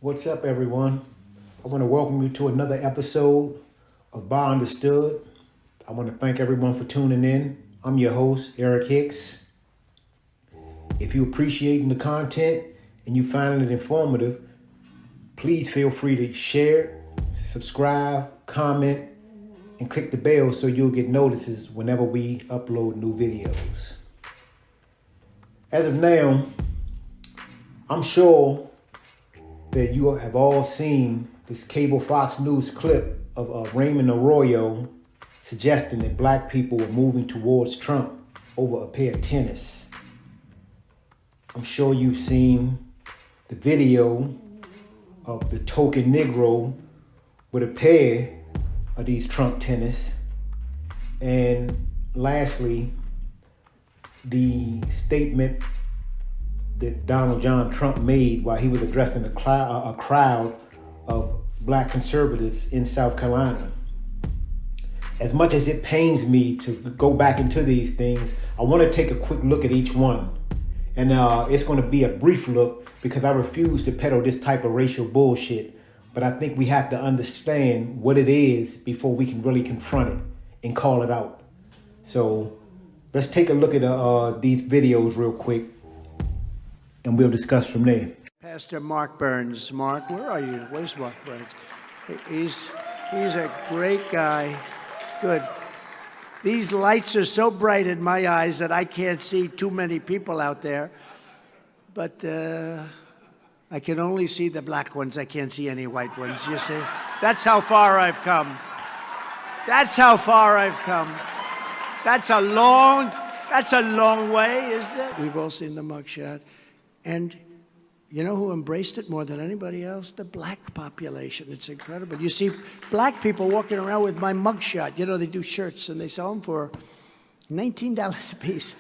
What's up, everyone? I want to welcome you to another episode of Bar Understood. I want to thank everyone for tuning in. I'm your host, Eric Hicks. If you're appreciating the content and you find it informative, please feel free to share, subscribe, comment, and click the bell so you'll get notices whenever we upload new videos. As of now, I'm sure that you have all seen this cable Fox News clip of Raymond Arroyo suggesting that black people were moving towards Trump over a pair of tennis. I'm sure you've seen the video of the token Negro with a pair of these Trump tennis. And lastly, the statement that Donald John Trump made while he was addressing a crowd of black conservatives in South Carolina. As much as it pains me to go back into these things, I want to take a quick look at each one. And it's going to be a brief look because I refuse to peddle this type of racial bullshit. But I think we have to understand what it is before we can really confront it and call it out. So let's take a look at these videos real quick, and we'll discuss from there. Pastor Mark Burns. Mark, where are you? Where's Mark Burns? He's a great guy. Good. These lights are so bright in my eyes that I can't see too many people out there. But I can only see the black ones. I can't see any white ones, you see? That's how far I've come. That's how far I've come. That's a long way, isn't it? We've all seen the mugshot. And you know who embraced it more than anybody else? The black population. It's incredible. You see black people walking around with my mugshot. You know, they do shirts and they sell them for $19 a piece.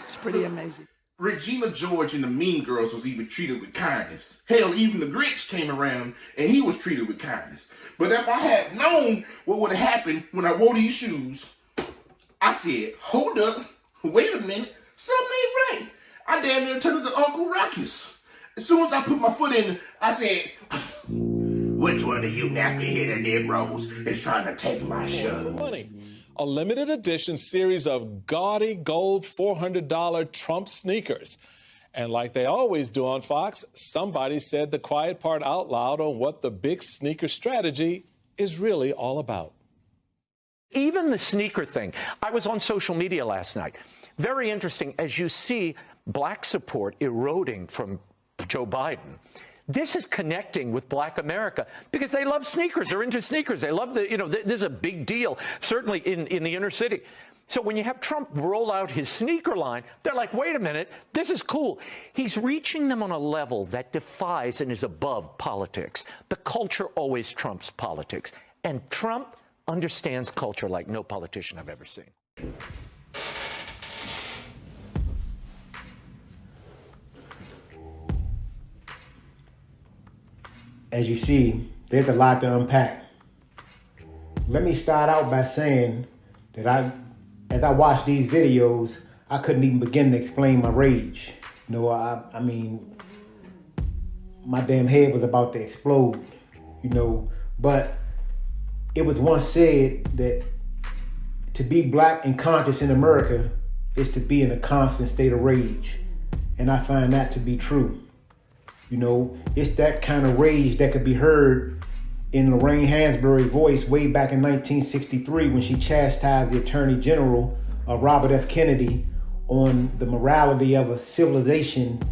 It's pretty amazing. Regina George and the Mean Girls was even treated with kindness. Hell, even the Grinch came around and he was treated with kindness. But if I had known what would have happened when I wore these shoes, I said, hold up, wait a minute, something ain't right. I damn near turned into Uncle Ruckus. As soon as I put my foot in, I said, which one of you nappy-headed Negroes is trying to take my shoes? Money. A limited edition series of gaudy gold $400 Trump sneakers. And like they always do on Fox, somebody said the quiet part out loud on what the big sneaker strategy is really all about. Even the sneaker thing. I was on social media last night. Very interesting. As you see black support eroding from Joe Biden, this is connecting with black America because they love sneakers. They're into sneakers. They love this is a big deal, certainly in the inner city. So when you have Trump roll out his sneaker line, they're like, wait a minute, this is cool. He's reaching them on a level that defies and is above politics. The culture always trumps politics. And Trump understands culture like no politician I've ever seen. As you see, there's a lot to unpack. Let me start out by saying that as I watched these videos, I couldn't even begin to explain my rage. You know, I mean, my damn head was about to explode, you know. But it was once said that to be black and conscious in America is to be in a constant state of rage. And I find that to be true. You know, it's that kind of rage that could be heard in Lorraine Hansberry's voice way back in 1963 when she chastised the Attorney General, Robert F. Kennedy, on the morality of a civilization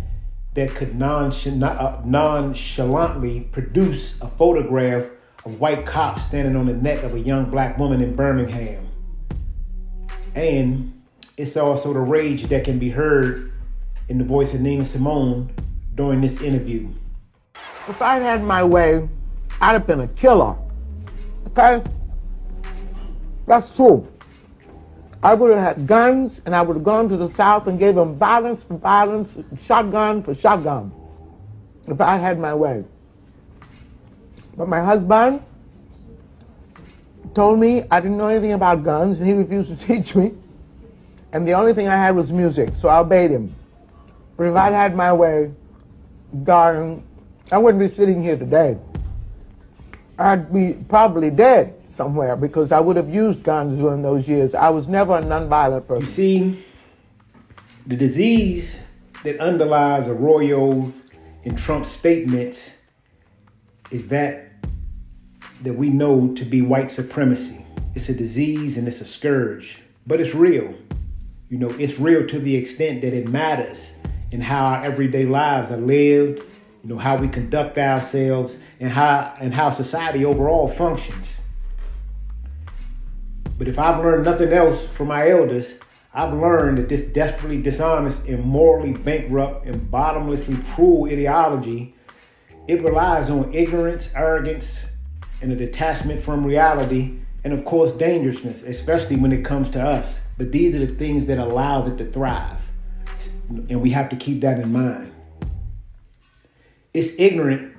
that could nonchalantly produce a photograph of white cops standing on the neck of a young black woman in Birmingham. And it's also the rage that can be heard in the voice of Nina Simone during this interview. If I'd had my way, I'd have been a killer. Okay? That's true. I would have had guns and I would have gone to the South and gave them violence for violence, shotgun for shotgun. If I had my way. But my husband told me I didn't know anything about guns and he refused to teach me. And the only thing I had was music, so I obeyed him. But if I'd had my way, darling, I wouldn't be sitting here today. I'd be probably dead somewhere because I would have used guns during those years. I was never a nonviolent person. You see, the disease that underlies Arroyo and Trump's statements is that we know to be white supremacy. It's a disease and it's a scourge, but it's real. You know, it's real to the extent that it matters in how our everyday lives are lived, you know, how we conduct ourselves and how society overall functions. But if I've learned nothing else from my elders, I've learned that this desperately dishonest and morally bankrupt and bottomlessly cruel ideology, it relies on ignorance, arrogance, and a detachment from reality, and of course dangerousness, especially when it comes to us. But these are the things that allows it to thrive, and we have to keep that in mind. It's ignorant,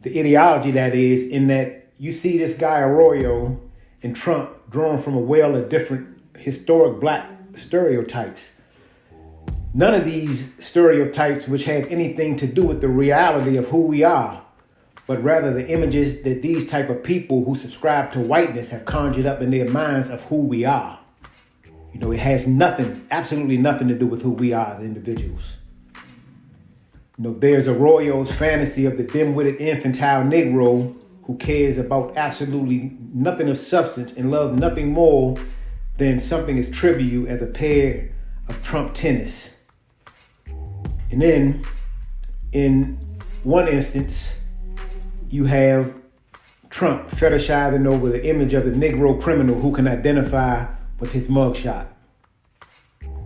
the ideology that is, in that you see this guy Arroyo and Trump drawn from a well of different historic black stereotypes. None of these stereotypes which have anything to do with the reality of who we are, but rather the images that these type of people who subscribe to whiteness have conjured up in their minds of who we are. You know, it has nothing, absolutely nothing to do with who we are as individuals. You know, there's Arroyo's fantasy of the dim-witted infantile Negro who cares about absolutely nothing of substance and loves nothing more than something as trivial as a pair of Trump tennis. And then, in one instance, you have Trump fetishizing over the image of the Negro criminal who can identify with his mugshot.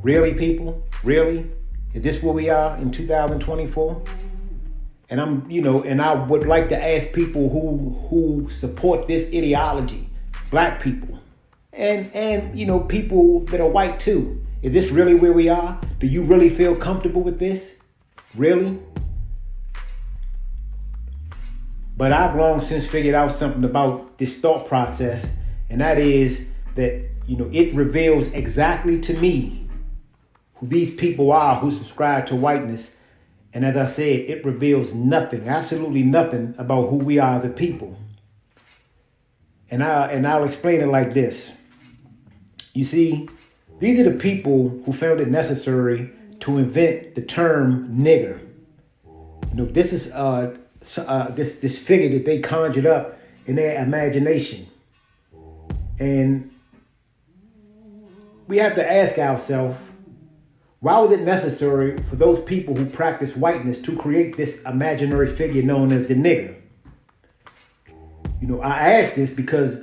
Really, people? Really? Is this where we are in 2024? And I would like to ask people who support this ideology, black people, and you know, people that are white too. Is this really where we are? Do you really feel comfortable with this? Really? But I've long since figured out something about this thought process, and that is that, you know, it reveals exactly to me who these people are who subscribe to whiteness. And as I said, it reveals nothing, absolutely nothing about who we are as a people. And I'll explain it like this. You see, these are the people who found it necessary to invent the term nigger. You know, this is this figure that they conjured up in their imagination. And we have to ask ourselves, why was it necessary for those people who practice whiteness to create this imaginary figure known as the nigger? You know, I ask this because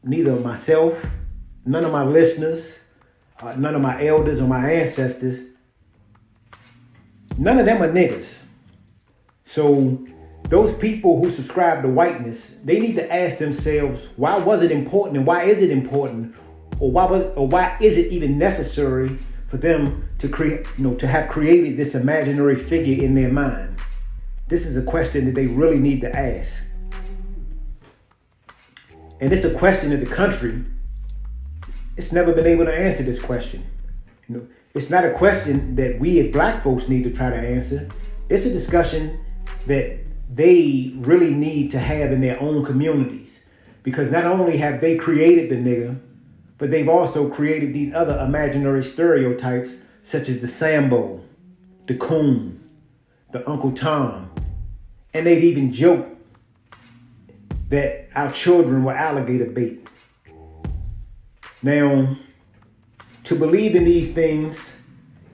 neither myself, none of my listeners, none of my elders or my ancestors, none of them are niggers. So those people who subscribe to whiteness, they need to ask themselves, why was it important and why is it important? Or why is it even necessary for them to create, you know, to have created this imaginary figure in their mind? This is a question that they really need to ask. And it's a question that the country, it's never been able to answer this question. You know, it's not a question that we as black folks need to try to answer. It's a discussion that they really need to have in their own communities. Because not only have they created the nigger, but they've also created these other imaginary stereotypes such as the Sambo, the Coon, the Uncle Tom. And they've even joked that our children were alligator bait. Now, to believe in these things,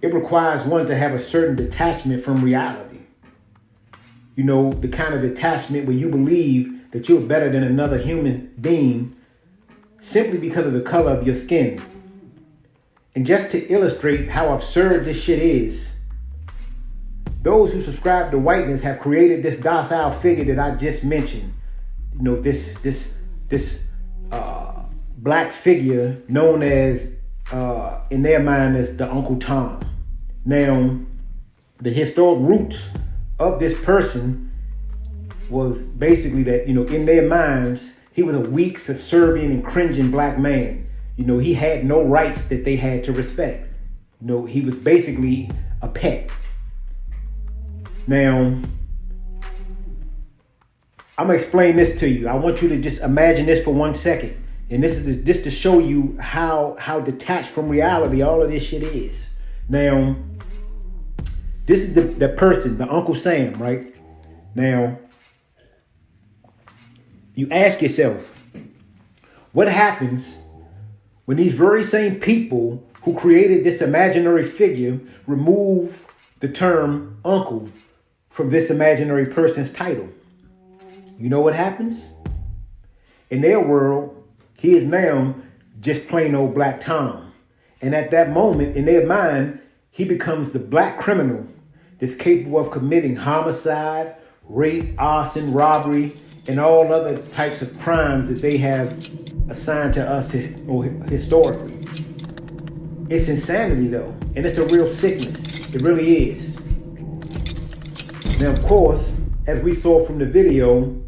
it requires one to have a certain detachment from reality. You know, the kind of detachment where you believe that you're better than another human being simply because of the color of your skin. And just to illustrate how absurd this shit is, those who subscribe to whiteness have created this docile figure that I just mentioned. You know, this black figure known as, in their mind, as the Uncle Tom. Now, the historic roots of this person was basically that, you know, in their minds, he was a weak, subservient, and cringing black man. You know, he had no rights that they had to respect. You know, he was basically a pet. Now, I'm gonna explain this to you. I want you to just imagine this for 1 second. And this is just to show you how detached from reality all of this shit is. Now, this is the person, the Uncle Sam, right? Now, you ask yourself, what happens when these very same people who created this imaginary figure remove the term uncle from this imaginary person's title? You know what happens? In their world, he is now just plain old Black Tom. And at that moment, in their mind, he becomes the black criminal that's capable of committing homicide, rape, arson, robbery, and all other types of crimes that they have assigned to us historically. It's insanity though, and it's a real sickness. It really is. Now, of course, as we saw from the video,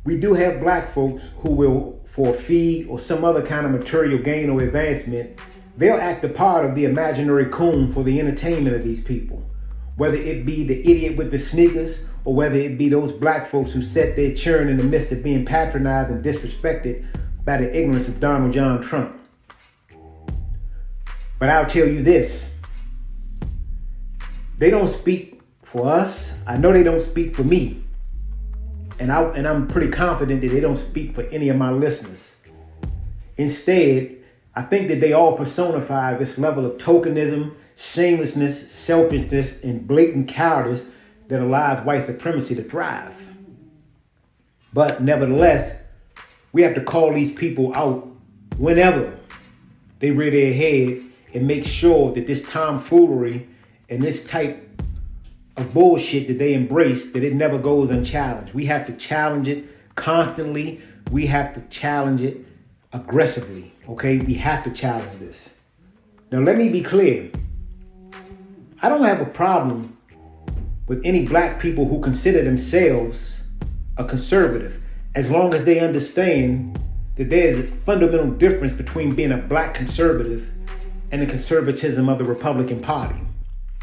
we do have black folks who will, for a fee or some other kind of material gain or advancement, they'll act a part of the imaginary coon for the entertainment of these people. Whether it be the idiot with the sneakers, or whether it be those black folks who sat there churning in the midst of being patronized and disrespected by the ignorance of Donald John Trump. But I'll tell you this. They don't speak for us. I know they don't speak for me. And I'm pretty confident that they don't speak for any of my listeners. Instead, I think that they all personify this level of tokenism, shamelessness, selfishness, and blatant cowardice that allows white supremacy to thrive. But nevertheless, we have to call these people out whenever they rear their head and make sure that this tomfoolery and this type of bullshit that they embrace, that it never goes unchallenged. We have to challenge it constantly. We have to challenge it aggressively, okay? We have to challenge this. Now, let me be clear. I don't have a problem with any black people who consider themselves a conservative, as long as they understand that there's a fundamental difference between being a black conservative and the conservatism of the Republican Party.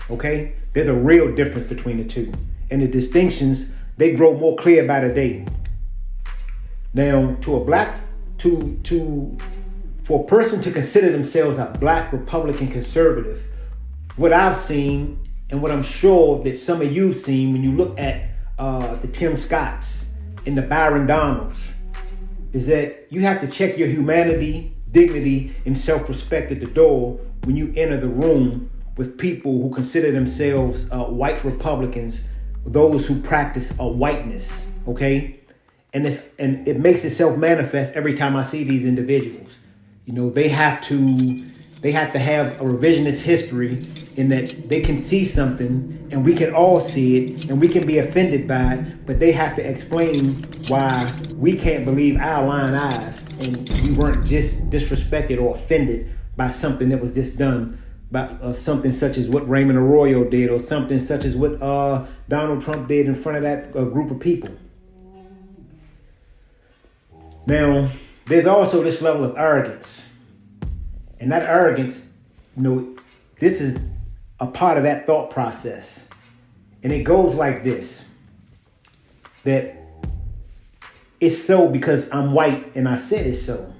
Okay? There's a real difference between the two. And the distinctions, they grow more clear by the day. Now, for a person to consider themselves a black Republican conservative, what I've seen and what I'm sure that some of you've seen when you look at the Tim Scotts and the Byron Donalds, is that you have to check your humanity, dignity, and self-respect at the door when you enter the room with people who consider themselves white Republicans, those who practice a whiteness, okay? And it makes itself manifest every time I see these individuals. You know, they have to have a revisionist history in that they can see something and we can all see it and we can be offended by it, but they have to explain why we can't believe our lying eyes and we weren't just disrespected or offended by something that was just done, by something such as what Raymond Arroyo did, or something such as what Donald Trump did in front of that group of people. Now, there's also this level of arrogance. And that arrogance, you know, this is a part of that thought process. And it goes like this, that it's so because I'm white and I said it's so.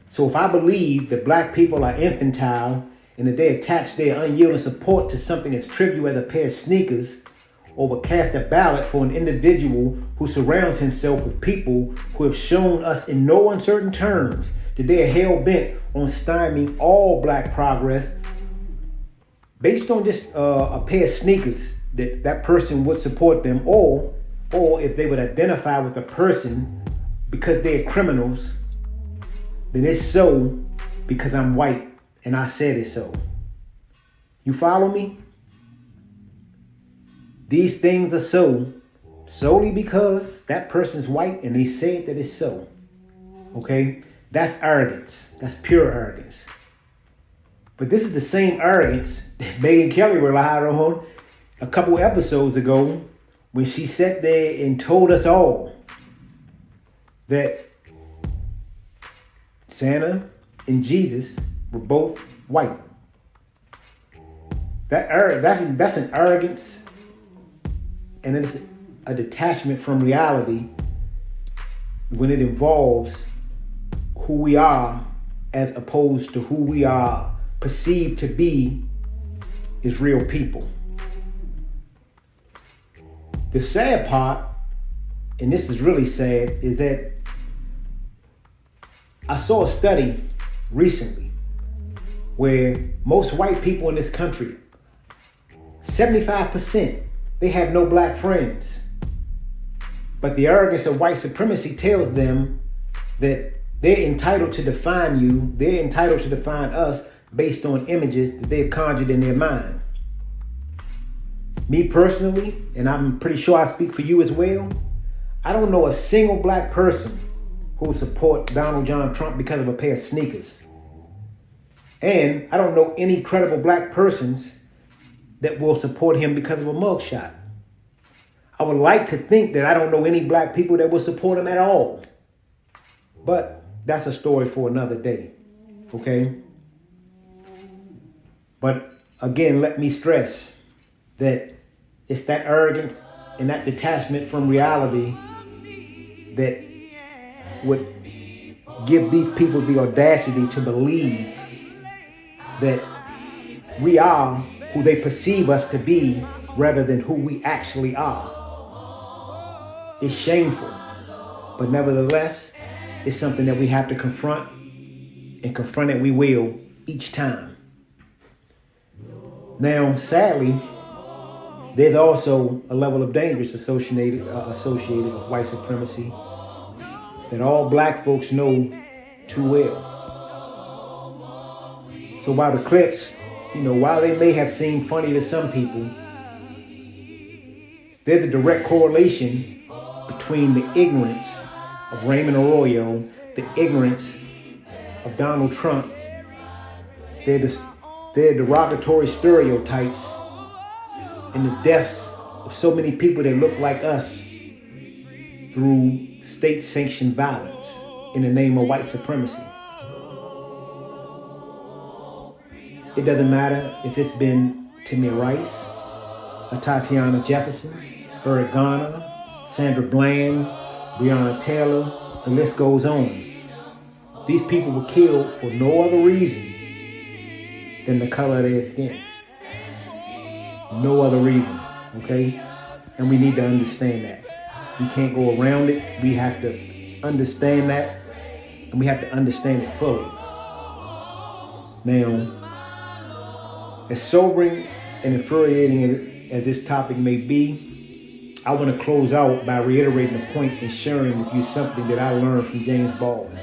So if I believe that black people are infantile and that they attach their unyielding support to something as trivial as a pair of sneakers, or would cast a ballot for an individual who surrounds himself with people who have shown us in no uncertain terms that they are hell-bent on stymieing all black progress, based on just a pair of sneakers, that person would support them, or if they would identify with a person because they're criminals, then it's so because I'm white and I said it so. You follow me? These things are so solely because that person's white and they said that it's so. Okay? That's arrogance. That's pure arrogance. But this is the same arrogance that Megyn Kelly relied on a couple episodes ago when she sat there and told us all that Santa and Jesus were both white. That's an arrogance, and a detachment from reality when it involves who we are as opposed to who we are perceived to be as real people. The sad part, and this is really sad, is that I saw a study recently where most white people in this country, 75%, they have no black friends. But the arrogance of white supremacy tells them that they're entitled to define you, they're entitled to define us based on images that they've conjured in their mind. Me personally, and I'm pretty sure I speak for you as well, I don't know a single black person who will support Donald John Trump because of a pair of sneakers. And I don't know any credible black persons that will support him because of a mugshot. I would like to think that I don't know any black people that will support him at all. But that's a story for another day, okay? But again, let me stress that it's that arrogance and that detachment from reality that would give these people the audacity to believe that we are who they perceive us to be rather than who we actually are. It's shameful, but nevertheless, it's something that we have to confront, and confront it we will each time. Now, sadly, there's also a level of danger associated with white supremacy that all black folks know too well. So while the clips, while they may have seemed funny to some people, there's a direct correlation between the ignorance of Raymond Arroyo, the ignorance of Donald Trump, their derogatory stereotypes, and the deaths of so many people that look like us through state-sanctioned violence in the name of white supremacy. It doesn't matter if it's been Tamir Rice, a Tatiana Jefferson, Eric Garner, Sandra Bland, Breonna Taylor, the list goes on. These people were killed for no other reason than the color of their skin. No other reason, okay? And we need to understand that. We can't go around it. We have to understand that, and we have to understand it fully. Now, as sobering and infuriating as this topic may be, I want to close out by reiterating the point and sharing with you something that I learned from James Baldwin.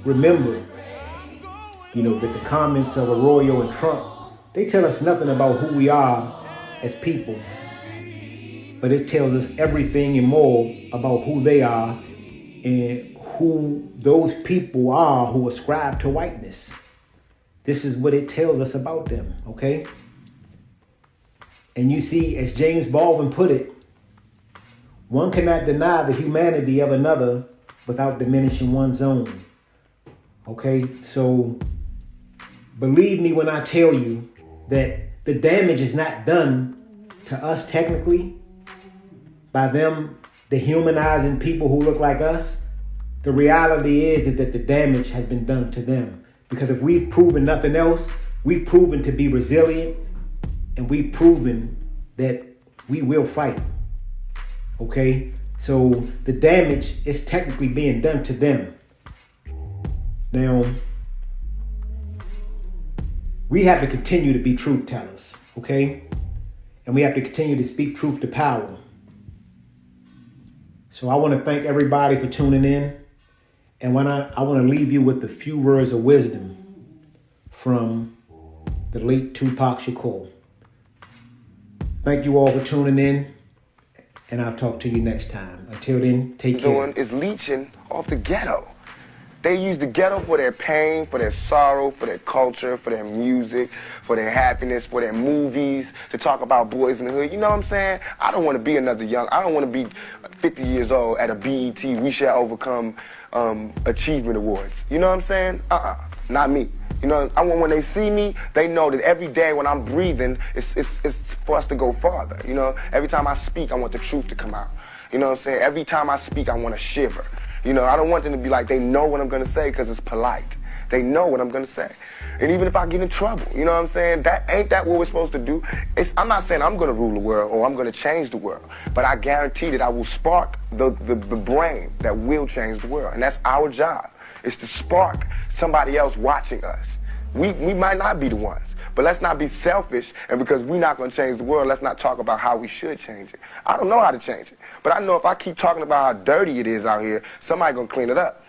Remember, that the comments of Arroyo and Trump, they tell us nothing about who we are as people, but it tells us everything and more about who they are and who those people are who ascribe to whiteness. This is what it tells us about them, okay? And you see, as James Baldwin put it, one cannot deny the humanity of another without diminishing one's own. Okay, so believe me when I tell you that the damage is not done to us technically by them dehumanizing people who look like us. The reality is that the damage has been done to them. Because if we've proven nothing else, we've proven to be resilient, and we've proven that we will fight. Okay? So the damage is technically being done to them. Now, we have to continue to be truth tellers, okay? And we have to continue to speak truth to power. So I want to thank everybody for tuning in. And I want to leave you with a few words of wisdom from the late Tupac Shakur. Thank you all for tuning in, and I'll talk to you next time. Until then, take care. Doing is leeching off the ghetto. They use the ghetto for their pain, for their sorrow, for their culture, for their music, for their happiness, for their movies, to talk about boys in the hood. You know what I'm saying? I don't want to be I don't want to be 50 years old at a BET We Shall Overcome Achievement Awards. You know what I'm saying? Not me. You know, I want when they see me, they know that every day when I'm breathing, it's for us to go farther. You know, every time I speak, I want the truth to come out. You know what I'm saying? Every time I speak, I want to shiver. You know, I don't want them to be like, they know what I'm going to say because it's polite. They know what I'm going to say. And even if I get in trouble, you know what I'm saying? Ain't that what we're supposed to do? I'm not saying I'm going to rule the world or I'm going to change the world, but I guarantee that I will spark the brain that will change the world. And that's our job, is to spark somebody else watching us. We might not be the ones, but let's not be selfish, and because we're not going to change the world, let's not talk about how we should change it. I don't know how to change it, but I know if I keep talking about how dirty it is out here, somebody's going to clean it up.